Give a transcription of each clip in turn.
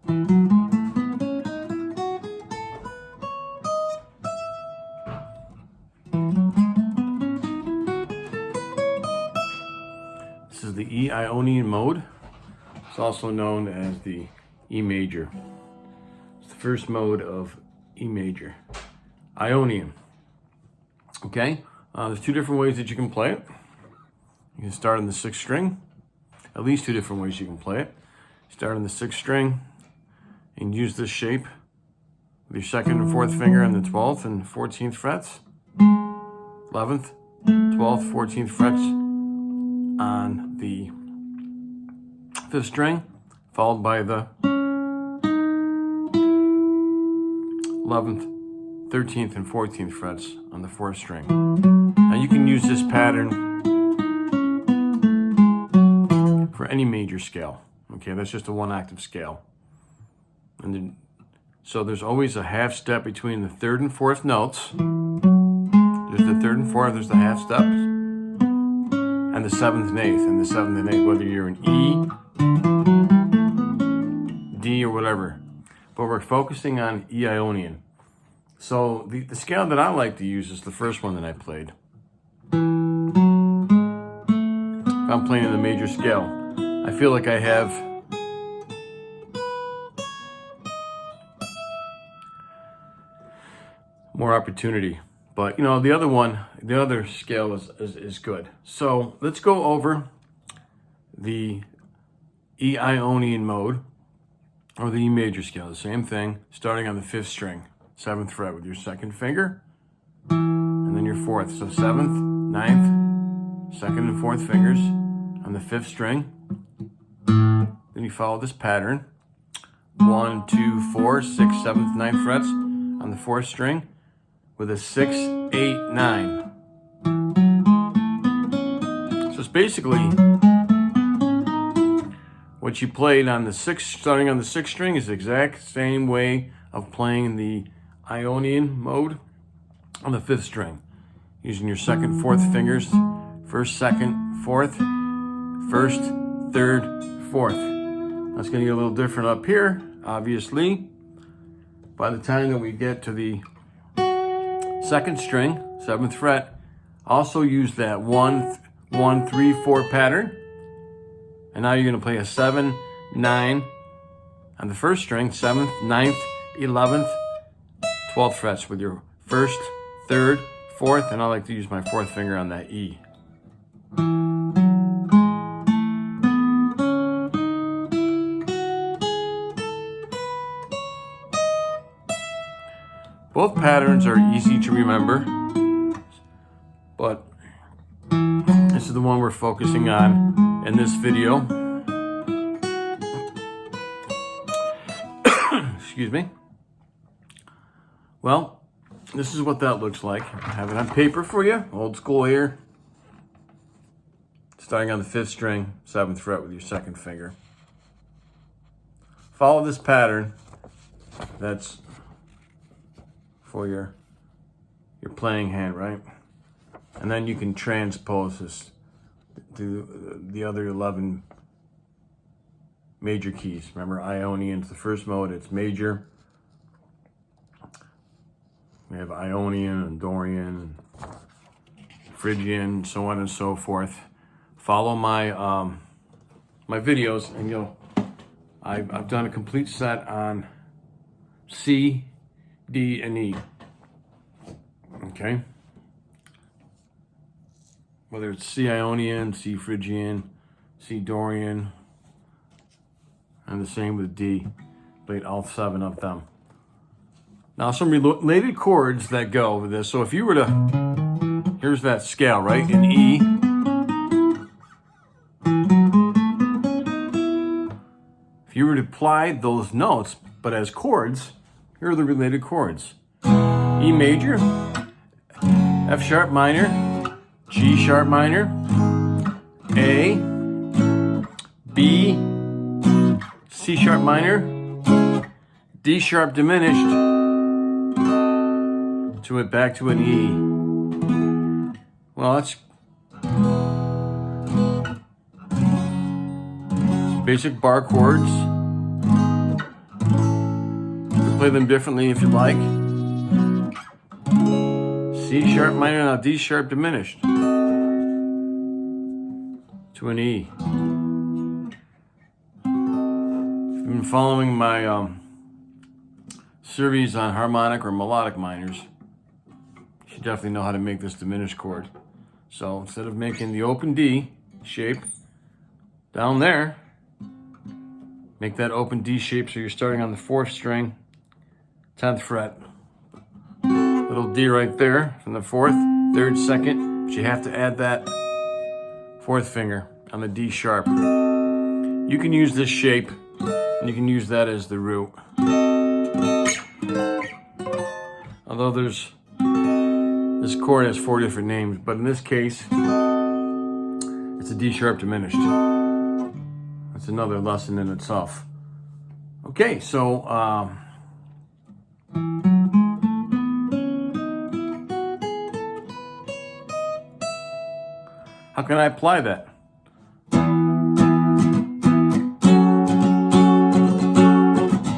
This is the E Ionian mode. It's also known as the E major. It's the first mode of E major. Ionian. Okay, there's two different ways that you can play it. You can start on the 6th string. At least two different ways you can play it. Start on the 6th string and use this shape with your 2nd and 4th finger on the 12th and 14th frets. 11th, 12th, 14th frets on the 5th string, followed by the 11th, 13th, and 14th frets on the 4th string. Now you can use this pattern for any major scale. Okay, that's just a 1-octave scale. And then, so there's always a half step between the 3rd and 4th notes. There's the 3rd and 4th, there's the half steps. And the 7th and 8th, and the 7th and 8th, whether you're in E, D, or whatever. But we're focusing on E Ionian. So the scale that I like to use is the first one that I played. If I'm playing in the major scale, I feel like I have more opportunity. But you know, the other one, the other scale is good. So let's go over the E Ionian mode, or the E major scale. The same thing, starting on the 5th string, 7th fret with your 2nd finger, and then your 4th. So 7th, 9th, 2nd and 4th fingers on the 5th string. Then you follow this pattern. 1, 2, 4, 6, 7th, 9th frets on the 4th string with a 6, 8, 9. So it's basically what you played on the 6th, starting on the 6th string, is the exact same way of playing the Ionian mode on the 5th string. Using your 2nd, 4th fingers, 1st, 2nd, 4th, 1st, 3rd, 4th. That's going to get a little different up here, obviously. By the time that we get to the 2nd string, 7th fret, also use that 1, 1, 3, 4 pattern. And now you're going to play a 7, 9 on the 1st string, 7th, 9th, 11th, 12th frets with your 1st, 3rd, 4th, and I like to use my 4th finger on that E. Both patterns are easy to remember, but this is the one we're focusing on in this video. Excuse me. Well, this is what that looks like. I have it on paper for you, old school here. Starting on the 5th string, 7th fret with your 2nd finger. Follow this pattern. That's for your playing hand, right? And then you can transpose this to the other 11 major keys. Remember, Ionian's the first mode, it's major. We have Ionian and Dorian, and Phrygian, so on and so forth. Follow my my videos, and I've done a complete set on C, D, and E. Okay? Whether it's C Ionian, C Phrygian, C Dorian, and the same with D. Played all 7 of them. Now some related chords that go with this. So if you were to, here's that scale, right? In E. If you were to apply those notes, but as chords, here are the related chords. E major, F sharp minor, G sharp minor, A, B, C sharp minor, D sharp diminished, to it back to an E. Well, that's basic bar chords. play them differently if you like. C sharp minor, now D sharp diminished to an E. If you've been following my series on harmonic or melodic minors, you should definitely know how to make this diminished chord. So instead of making the open D shape down there, make that open D shape so you're starting on the 4th string, 10th fret. Little D right there from the 4th, 3rd, 2nd, but you have to add that 4th finger on the D sharp. You can use this shape, and you can use that as the root. Although this chord has 4 different names, but in this case, it's a D sharp diminished. That's another lesson in itself. Okay, so how can I apply that?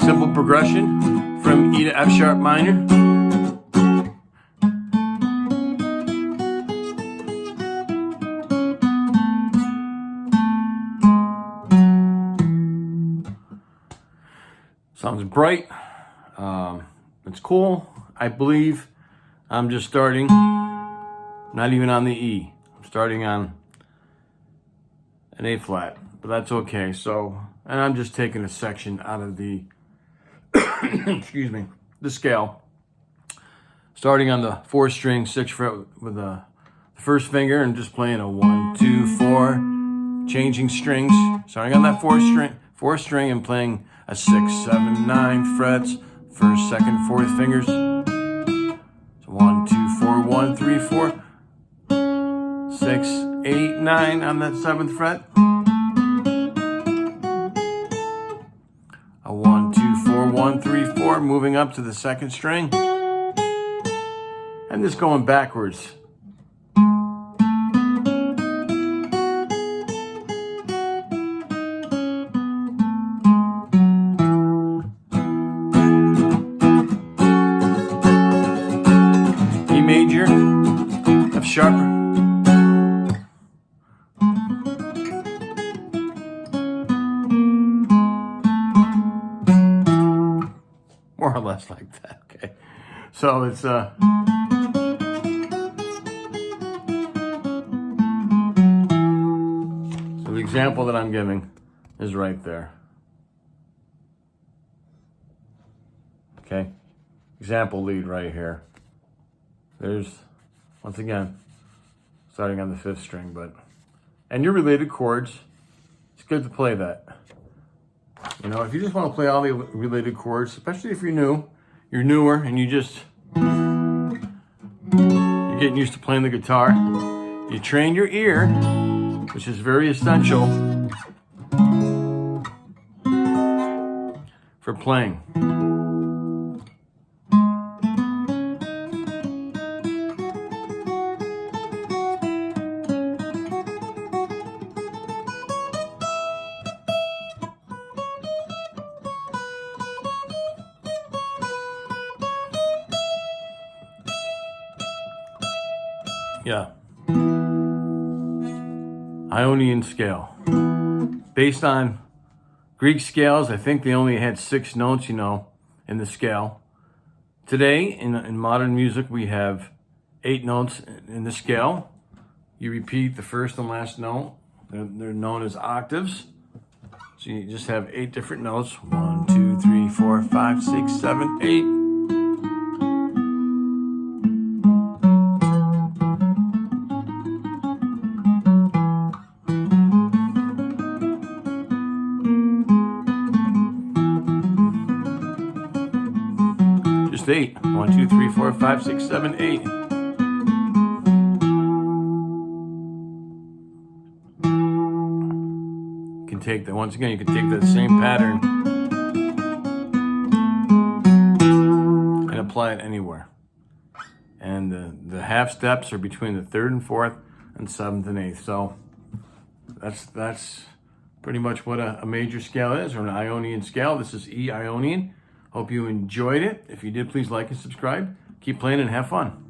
Simple progression from E to F sharp minor. Sounds bright. It's cool. I believe I'm just starting, not even on the E. I'm starting on an A flat, but that's okay. So, and I'm just taking a section out of the, excuse me, the scale. Starting on the 4th string, 6th fret with the 1st finger and just playing a 1, 2, 4, changing strings. Starting on that 4th string and playing a 6, 7, 9 frets, 1st, 2nd, 4th fingers. So 1, 2, 4, 1, 3, 4, 6, 8, 9 on that 7th fret. A 1, 2, 4, 1, 3, 4, moving up to the 2nd string. And just going backwards. Major, F sharp, more or less like that. Okay, so it's so the example that I'm giving is right there. Okay, example lead right here. There's, once again, starting on the 5th string, and your related chords, it's good to play that. You know, if you just want to play all the related chords, especially if you're newer, and you're getting used to playing the guitar, you train your ear, which is very essential for playing. Yeah. Ionian scale. Based on Greek scales, I think they only had 6 notes, in the scale. Today, in modern music, we have 8 notes in the scale. You repeat the first and last note. They're known as octaves. So you just have 8 different notes. 1, 2, 3, 4, 5, 6, 7, 8. Just 8. 1, 2, 3, 4, 5, 6, 7, 8. You can take that, once again, you can take that same pattern and apply it anywhere. And the half steps are between the 3rd and 4th and 7th and 8th. So that's pretty much what a major scale is, or an Ionian scale. This is E Ionian. Hope you enjoyed it. If you did, please like and subscribe. Keep playing and have fun.